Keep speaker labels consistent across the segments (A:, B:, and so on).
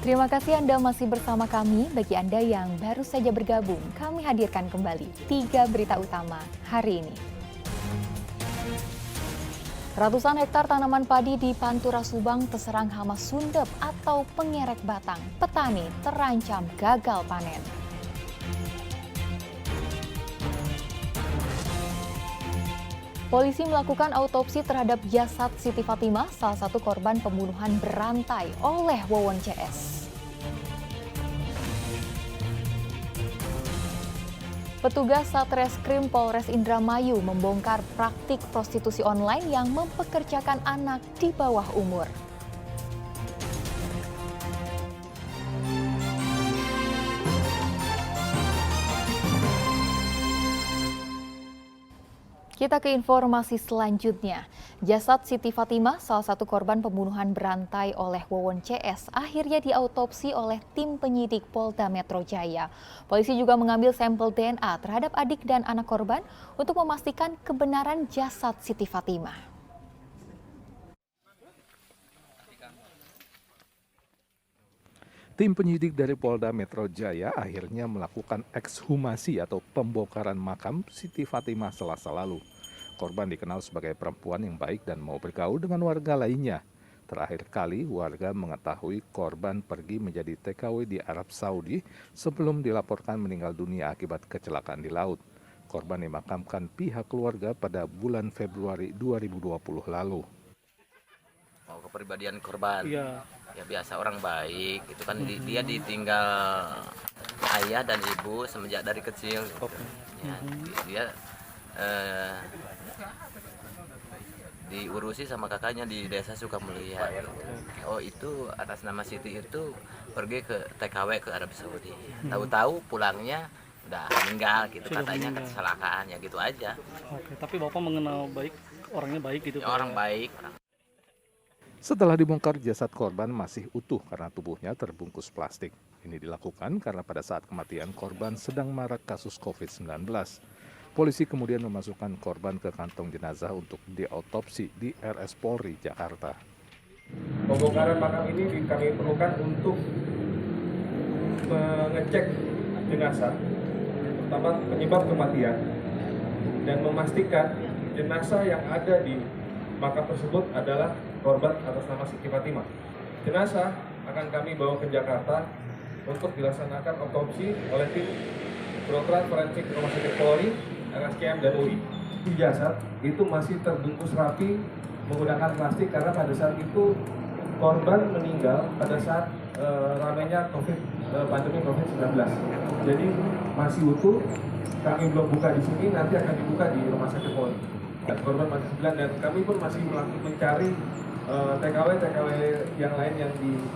A: Terima kasih Anda masih bersama kami. Bagi Anda yang baru saja bergabung, kami hadirkan kembali 3 berita utama hari ini. Ratusan hektar tanaman padi di Pantura Subang terserang hama sundep atau pengerek batang. Petani terancam gagal panen. Polisi melakukan autopsi terhadap jasad Siti Fatimah, salah satu korban pembunuhan berantai oleh Wawon CS. Petugas Satreskrim Polres Indramayu membongkar praktik prostitusi online yang mempekerjakan anak di bawah umur. Kita ke informasi selanjutnya. Jasad Siti Fatimah, salah satu korban pembunuhan berantai oleh Wawon CS, akhirnya diautopsi oleh tim penyidik Polda Metro Jaya. Polisi juga mengambil sampel DNA terhadap adik dan anak korban untuk memastikan kebenaran jasad Siti Fatimah.
B: Tim penyidik dari Polda Metro Jaya akhirnya melakukan ekshumasi atau pembongkaran makam Siti Fatimah Selasa lalu. Korban dikenal sebagai perempuan yang baik dan mau bergaul dengan warga lainnya. Terakhir kali warga mengetahui korban pergi menjadi TKW di Arab Saudi sebelum dilaporkan meninggal dunia akibat kecelakaan di laut. Korban dimakamkan pihak keluarga pada bulan Februari 2020 lalu.
C: Kepribadian korban.
D: Iya.
C: Ya biasa orang baik, itu kan dia ditinggal ayah dan ibu semenjak dari kecil. Ya, dia diurusi sama kakaknya di desa Sukamulia. Oh itu atas nama Siti itu pergi ke TKW ke Arab Saudi. Tahu-tahu pulangnya udah meninggal gitu, katanya kecelakaan ya gitu aja.
D: Oke, tapi Bapak mengenal baik, orangnya baik gitu.
C: Ya, orang baik.
B: Setelah dibongkar, jasad korban masih utuh karena tubuhnya terbungkus plastik. Ini dilakukan karena pada saat kematian korban sedang marak kasus COVID-19. Polisi kemudian memasukkan korban ke kantong jenazah untuk diautopsi di RS Polri, Jakarta.
E: Pembongkaran makam ini kami perlukan untuk mengecek jenazah, terutama penyebab kematian, dan memastikan jenazah yang ada di makam tersebut adalah korban atas nama Siti Fatimah. Jenazah akan kami bawa ke Jakarta untuk dilaksanakan otopsi oleh tim kedokteran forensik Rumah Sakit Polri, RSCM dan UI. Jasad itu masih terbungkus rapi menggunakan plastik karena pada saat itu korban meninggal pada saat ramainya pandemi COVID-19. Jadi masih utuh. Kami belum buka di sini, nanti akan dibuka di Rumah Sakit Polri. Korban masih 9 dan kami pun masih mencari TKW yang lain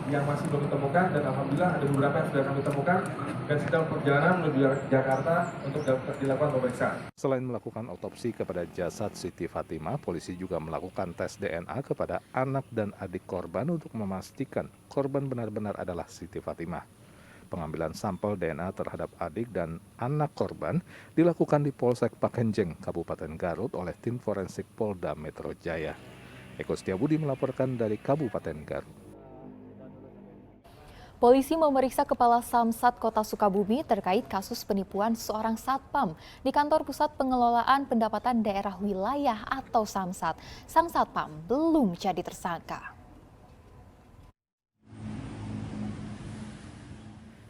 E: yang masih belum ditemukan, dan alhamdulillah ada beberapa yang sudah kami temukan dan sedang perjalanan menuju Jakarta untuk dilakukan pemeriksaan.
B: Selain melakukan otopsi kepada jasad Siti Fatimah, polisi juga melakukan tes DNA kepada anak dan adik korban untuk memastikan korban benar-benar adalah Siti Fatimah. Pengambilan sampel DNA terhadap adik dan anak korban dilakukan di Polsek Pakenjeng, Kabupaten Garut oleh tim forensik Polda Metro Jaya. Eko Setiabudi melaporkan dari Kabupaten Garut.
A: Polisi memeriksa Kepala Samsat Kota Sukabumi terkait kasus penipuan seorang satpam di Kantor Pusat Pengelolaan Pendapatan Daerah Wilayah atau Samsat. Sang satpam belum jadi tersangka.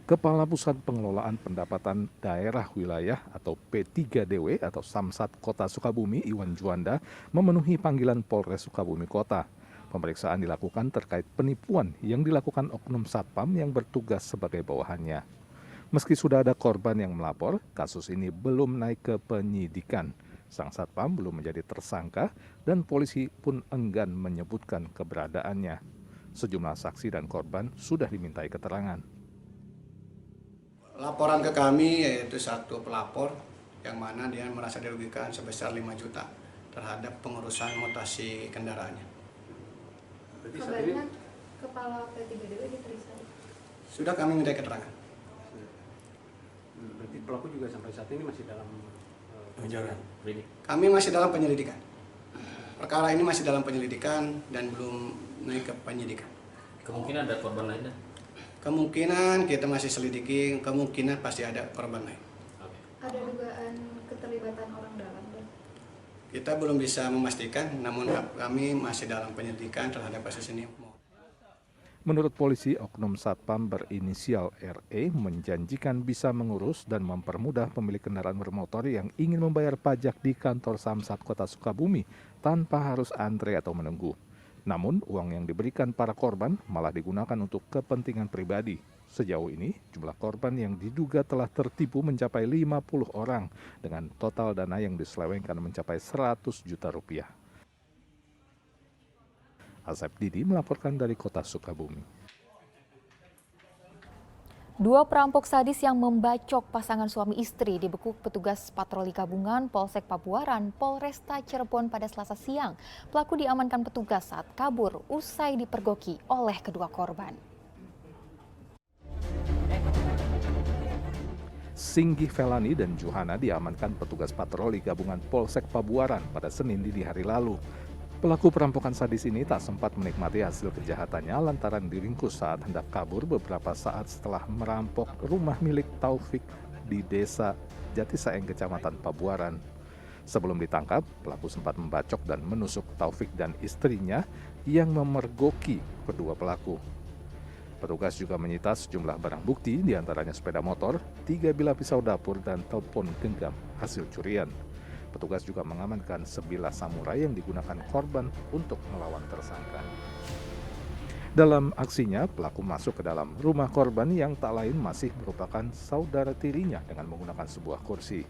B: Kepala Pusat Pengelolaan Pendapatan Daerah Wilayah atau P3DW atau Samsat Kota Sukabumi Iwan Juanda memenuhi panggilan Polres Sukabumi Kota. Pemeriksaan dilakukan terkait penipuan yang dilakukan oknum satpam yang bertugas sebagai bawahannya. Meski sudah ada korban yang melapor, kasus ini belum naik ke penyidikan. Sang satpam belum menjadi tersangka dan polisi pun enggan menyebutkan keberadaannya. Sejumlah saksi dan korban sudah dimintai keterangan.
F: Laporan ke kami yaitu satu pelapor yang mana dia merasa dirugikan sebesar 5 juta terhadap pengurusan mutasi kendaraannya.
G: Kabarnya Kepala P3DW diperiksa.
F: Sudah kami minta keterangan.
H: Berarti pelaku juga sampai saat ini masih dalam penjara.
F: Kami masih dalam penyelidikan. Perkara ini masih dalam penyelidikan dan belum naik ke penyidikan.
H: Kemungkinan ada korban lainnya?
F: Kemungkinan kita masih selidiki, kemungkinan pasti ada korban lain.
G: Ada dugaan keterlibatan orang dalam, Dok?
F: Kita belum bisa memastikan, namun kami masih dalam penyelidikan terhadap kasus ini.
B: Menurut polisi, oknum satpam berinisial RE menjanjikan bisa mengurus dan mempermudah pemilik kendaraan bermotor yang ingin membayar pajak di kantor Samsat Kota Sukabumi tanpa harus antre atau menunggu. Namun, uang yang diberikan para korban malah digunakan untuk kepentingan pribadi. Sejauh ini, jumlah korban yang diduga telah tertipu mencapai 50 orang dengan total dana yang diselewengkan mencapai 100 juta rupiah. Asep Didi melaporkan dari Kota Sukabumi.
A: Dua perampok sadis yang membacok pasangan suami istri dibekuk petugas patroli gabungan Polsek Pabuaran, Polresta Cirebon pada Selasa siang. Pelaku diamankan petugas saat kabur usai dipergoki oleh kedua korban.
B: Singgi Felani dan Juhana diamankan petugas patroli gabungan Polsek Pabuaran pada Senin dini hari lalu. Pelaku perampokan sadis ini tak sempat menikmati hasil kejahatannya lantaran diringkus saat hendak kabur beberapa saat setelah merampok rumah milik Taufik di desa Jatisaeng, Kecamatan Pabuaran. Sebelum ditangkap, pelaku sempat membacok dan menusuk Taufik dan istrinya yang memergoki kedua pelaku. Petugas juga menyita sejumlah barang bukti, diantaranya sepeda motor, 3 bilah pisau dapur, dan telepon genggam hasil curian. Petugas juga mengamankan sebilah samurai yang digunakan korban untuk melawan tersangka. Dalam aksinya, pelaku masuk ke dalam rumah korban yang tak lain masih merupakan saudara tirinya dengan menggunakan sebuah kursi.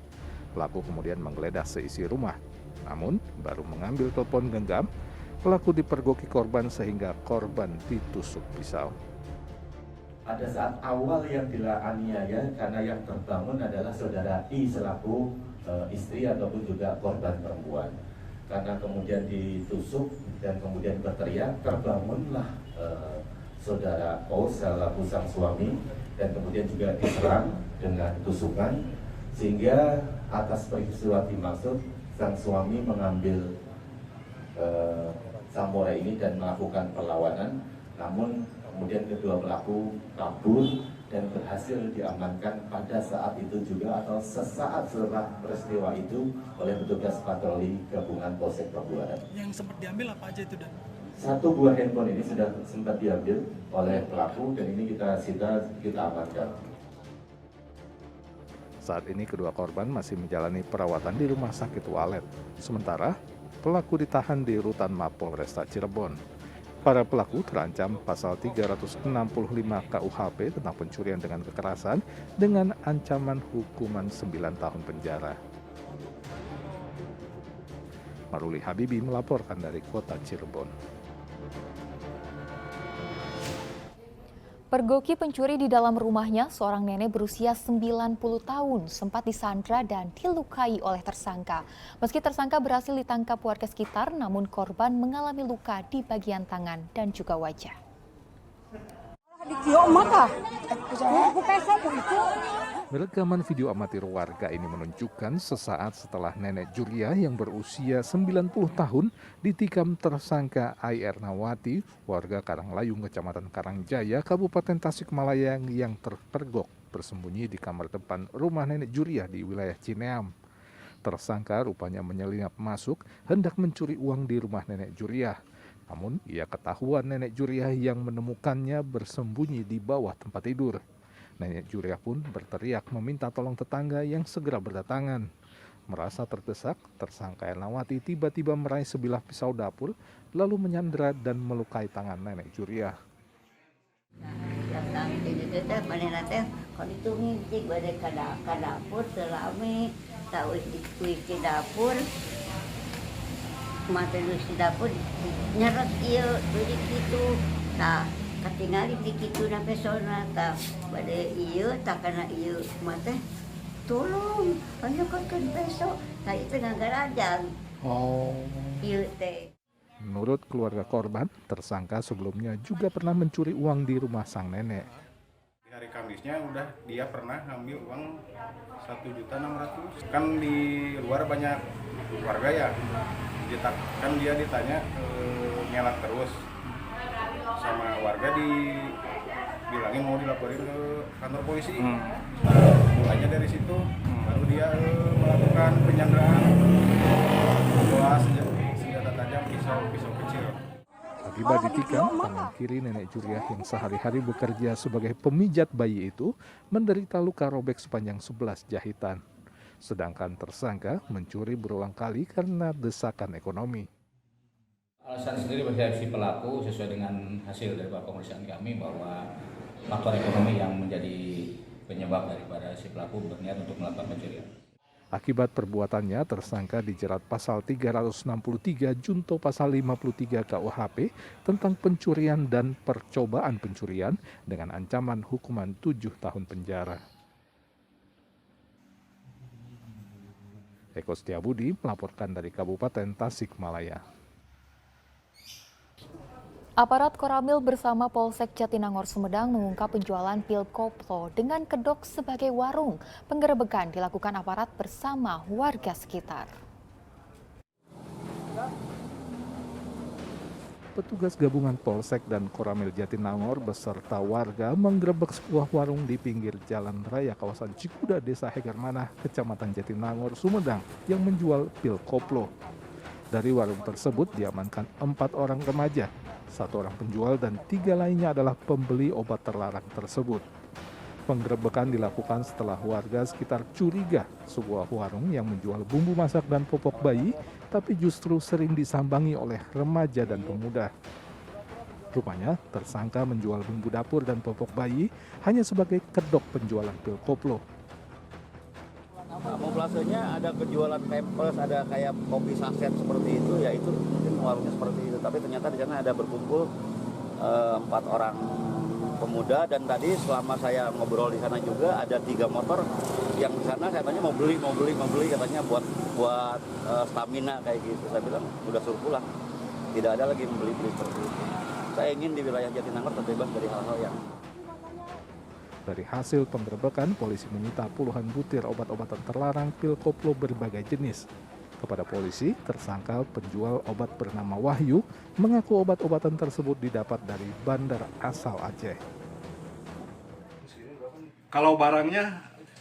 B: Pelaku kemudian menggeledah seisi rumah. Namun, baru mengambil telepon genggam, pelaku dipergoki korban sehingga korban ditusuk pisau.
I: Pada saat awal yang dianiaya, karena yang terbangun adalah saudara I selaku istri ataupun juga korban perempuan. Karena kemudian ditusuk dan kemudian berteriak, terbangunlah saudara O selaku sang suami dan kemudian juga diserang dengan tusukan, sehingga atas peristiwa dimaksud sang suami mengambil samurai ini dan melakukan perlawanan, namun kemudian kedua pelaku kabur dan berhasil diamankan pada saat itu juga atau sesaat setelah peristiwa itu oleh petugas patroli gabungan Polsek Pabuaran.
J: Yang sempat diambil apa aja itu, Dan?
I: 1 buah handphone ini sudah sempat diambil oleh pelaku dan ini kita amankan.
B: Saat ini kedua korban masih menjalani perawatan di Rumah Sakit Walet. Sementara, pelaku ditahan di Rutan Mapolresta Cirebon. Para pelaku terancam pasal 365 KUHP tentang pencurian dengan kekerasan dengan ancaman hukuman 9 tahun penjara. Maruli Habibi melaporkan dari Kota Cirebon.
A: Pergoki pencuri di dalam rumahnya, seorang nenek berusia 90 tahun sempat disandra dan dilukai oleh tersangka. Meski tersangka berhasil ditangkap warga sekitar, namun korban mengalami luka di bagian tangan dan juga wajah.
B: Rekaman video amatir warga ini menunjukkan sesaat setelah nenek Juria yang berusia 90 tahun ditikam tersangka Ai Ernawati, warga Karanglayung, Kecamatan Karangjaya, Kabupaten Tasikmalaya yang terpergok bersembunyi di kamar depan rumah nenek Juria di wilayah Cineam. Tersangka rupanya menyelinap masuk hendak mencuri uang di rumah nenek Juria. Namun ia ketahuan nenek Juria yang menemukannya bersembunyi di bawah tempat tidur. Nenek Juria pun berteriak meminta tolong tetangga yang segera berdatangan. Merasa terdesak, tersangka Ernawati tiba-tiba meraih sebilah pisau dapur, lalu menyandra dan melukai tangan nenek Juria.
K: Datang itu teh manehna teh kalau itu ngintip bade ka dapur selami tahu di dapur mata di dapur nyeret ieu jadi kitu tah katingali di kitu na pesona tah bade ieu tah kana ieu mata tolong panjukkeun peso tah itu ngagarajang. Ieu teh.
B: Menurut keluarga korban, tersangka sebelumnya juga pernah mencuri uang di rumah sang nenek.
L: Di hari Kamisnya dia pernah ngambil uang 1.600.000. Kan di luar banyak warga ya, kan dia ditanya ngelak terus sama warga bilangin mau dilaporin ke kantor polisi. Mulainya dari situ, baru dia melakukan penyanderaan bawa senjata tajam, pisau kecil.
B: Akibat ditikam, tangan kiri nenek Juriah yang sehari-hari bekerja sebagai pemijat bayi itu menderita luka robek sepanjang 11 jahitan. Sedangkan tersangka mencuri berulang kali karena desakan ekonomi.
M: Alasan sendiri bagi si pelaku sesuai dengan hasil dari pemeriksaan kami bahwa faktor ekonomi yang menjadi penyebab daripada si pelaku berniat untuk melakukan pencurian.
B: Akibat perbuatannya, tersangka dijerat pasal 363 junto pasal 53 KUHP tentang pencurian dan percobaan pencurian dengan ancaman hukuman 7 tahun penjara. Eko Setiabudi melaporkan dari Kabupaten Tasikmalaya.
A: Aparat Koramil bersama Polsek Jatinangor Sumedang mengungkap penjualan pil koplo dengan kedok sebagai warung. Penggerebekan dilakukan aparat bersama warga sekitar.
B: Petugas gabungan Polsek dan Koramil Jatinangor beserta warga menggerebek sebuah warung di pinggir jalan raya kawasan Cikuda, Desa Hegermanah, Kecamatan Jatinangor, Sumedang yang menjual pil koplo. Dari warung tersebut diamankan 4 orang remaja. 1 orang penjual dan 3 lainnya adalah pembeli obat terlarang tersebut. Penggerebekan dilakukan setelah warga sekitar curiga sebuah warung yang menjual bumbu masak dan popok bayi, tapi justru sering disambangi oleh remaja dan pemuda. Rupanya, tersangka menjual bumbu dapur dan popok bayi hanya sebagai kedok penjualan pil koplo.
N: Kamuflasenya ada penjualan pampers, ada kayak kopi saset seperti itu, ya itu mungkin warungnya seperti itu. Tapi ternyata di sana ada berkumpul 4 orang pemuda, dan tadi selama saya ngobrol di sana juga ada 3 motor yang di sana katanya mau beli katanya buat stamina kayak gitu. Saya bilang udah suruh pulang, tidak ada lagi membeli seperti itu. Saya ingin di wilayah Jatinangor terbebas dari hal-hal yang.
B: Dari hasil penggerebekan, polisi menyita puluhan butir obat-obatan terlarang pil koplo berbagai jenis. Kepada polisi, tersangka penjual obat bernama Wahyu mengaku obat-obatan tersebut didapat dari bandar asal Aceh.
L: Kalau barangnya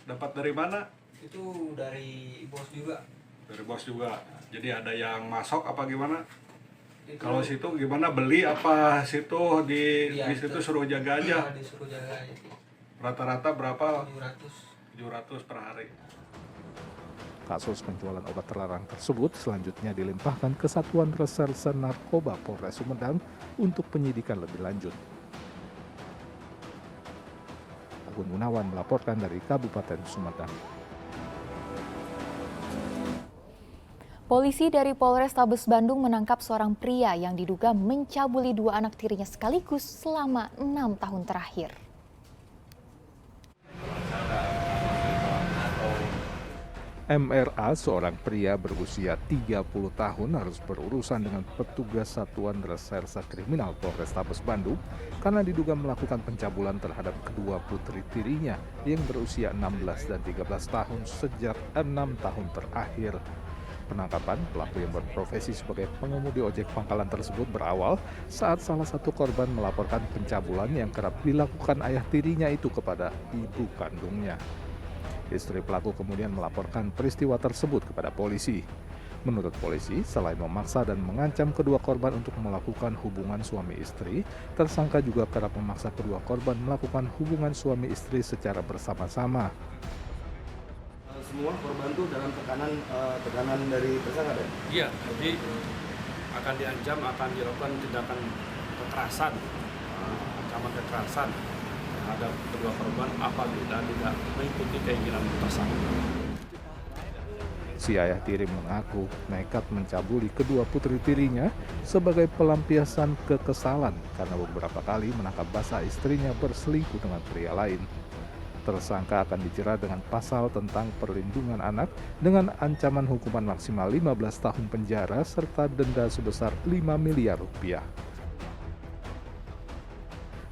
L: dapat dari mana?
H: Itu dari bos juga.
L: Dari bos juga. Jadi ada yang masuk apa gimana? Kalau situ gimana, beli apa situ di situ suruh jaga aja?
H: Iya, disuruh jaga aja.
L: Rata-rata berapa?
H: 700
L: per hari.
B: Kasus penjualan obat terlarang tersebut selanjutnya dilimpahkan ke Satuan Reserse Narkoba Polres Sumedang untuk penyidikan lebih lanjut. Agun Gunawan melaporkan dari Kabupaten Sumedang.
A: Polisi dari Polrestabes Bandung menangkap seorang pria yang diduga mencabuli 2 anak tirinya sekaligus selama 6 tahun terakhir.
B: MRA, seorang pria berusia 30 tahun, harus berurusan dengan petugas Satuan Reserse Kriminal Polrestabes Bandung karena diduga melakukan pencabulan terhadap kedua putri tirinya yang berusia 16 dan 13 tahun sejak 6 tahun terakhir. Penangkapan pelaku yang berprofesi sebagai pengemudi ojek pangkalan tersebut berawal saat salah satu korban melaporkan pencabulan yang kerap dilakukan ayah tirinya itu kepada ibu kandungnya. Istri pelaku kemudian melaporkan peristiwa tersebut kepada polisi. Menurut polisi, selain memaksa dan mengancam kedua korban untuk melakukan hubungan suami istri, tersangka juga kerap memaksa kedua korban melakukan hubungan suami istri secara bersama-sama.
N: Semua korban tuh dalam tekanan dari tersangka ada?
D: Iya, jadi akan diancam, akan dilakukan tindakan kekerasan, ancaman kekerasan terhadap kedua korban apabila tidak mengikuti keinginan tersangka.
B: Si ayah tiri mengaku nekat mencabuli kedua putri tirinya sebagai pelampiasan kekesalan karena beberapa kali menangkap basah istrinya berselingkuh dengan pria lain. Tersangka akan dijerat dengan pasal tentang perlindungan anak dengan ancaman hukuman maksimal 15 tahun penjara serta denda sebesar 5 miliar rupiah.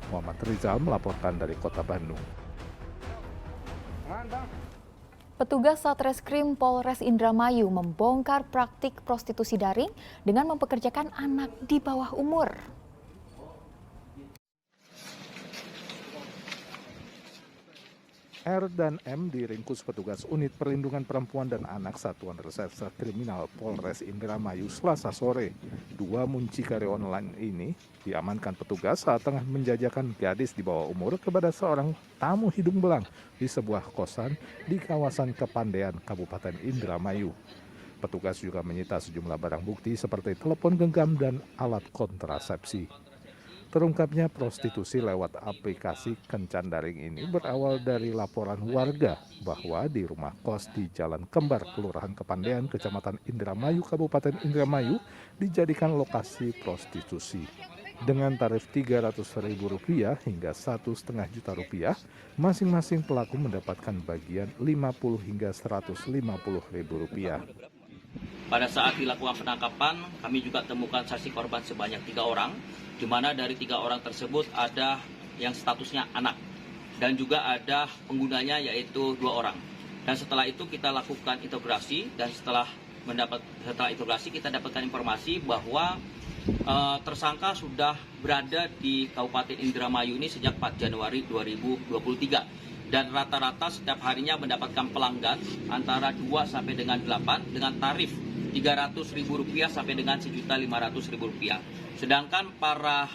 B: Muhammad Rizal melaporkan dari Kota Bandung.
A: Petugas Satreskrim Polres Indramayu membongkar praktik prostitusi daring dengan mempekerjakan anak di bawah umur.
B: R dan M diringkus petugas unit perlindungan perempuan dan anak Satuan Reserse Kriminal Polres Indramayu Selasa sore. 2 muncikari online ini diamankan petugas saat tengah menjajakan gadis di bawah umur kepada seorang tamu hidung belang di sebuah kosan di kawasan Kepandean, Kabupaten Indramayu. Petugas juga menyita sejumlah barang bukti seperti telepon genggam dan alat kontrasepsi. Terungkapnya prostitusi lewat aplikasi kencan daring ini berawal dari laporan warga bahwa di rumah kos di Jalan Kembar, Kelurahan Kepandean, Kecamatan Indramayu, Kabupaten Indramayu, dijadikan lokasi prostitusi. Dengan tarif Rp300.000 hingga Rp1,5 juta, masing-masing pelaku mendapatkan bagian Rp50 hingga Rp150.000.
O: Pada saat dilakukan penangkapan, kami juga temukan saksi korban sebanyak 3 orang, di mana dari 3 orang tersebut ada yang statusnya anak, dan juga ada penggunanya yaitu 2 orang. Dan setelah itu kita lakukan integrasi, dan setelah integrasi kita dapatkan informasi bahwa tersangka sudah berada di Kabupaten Indramayu ini sejak 4 Januari 2023. Dan rata-rata setiap harinya mendapatkan pelanggan antara 2 sampai dengan 8 dengan tarif Rp300.000 sampai dengan Rp1.500.000. Sedangkan para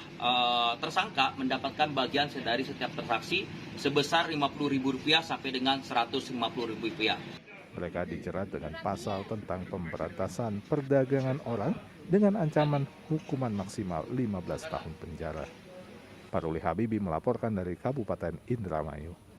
O: tersangka mendapatkan bagian dari setiap transaksi sebesar Rp50.000 sampai dengan Rp150.000.
B: Mereka dijerat dengan pasal tentang pemberantasan perdagangan orang dengan ancaman hukuman maksimal 15 tahun penjara. Paruli Habibi melaporkan dari Kabupaten Indramayu.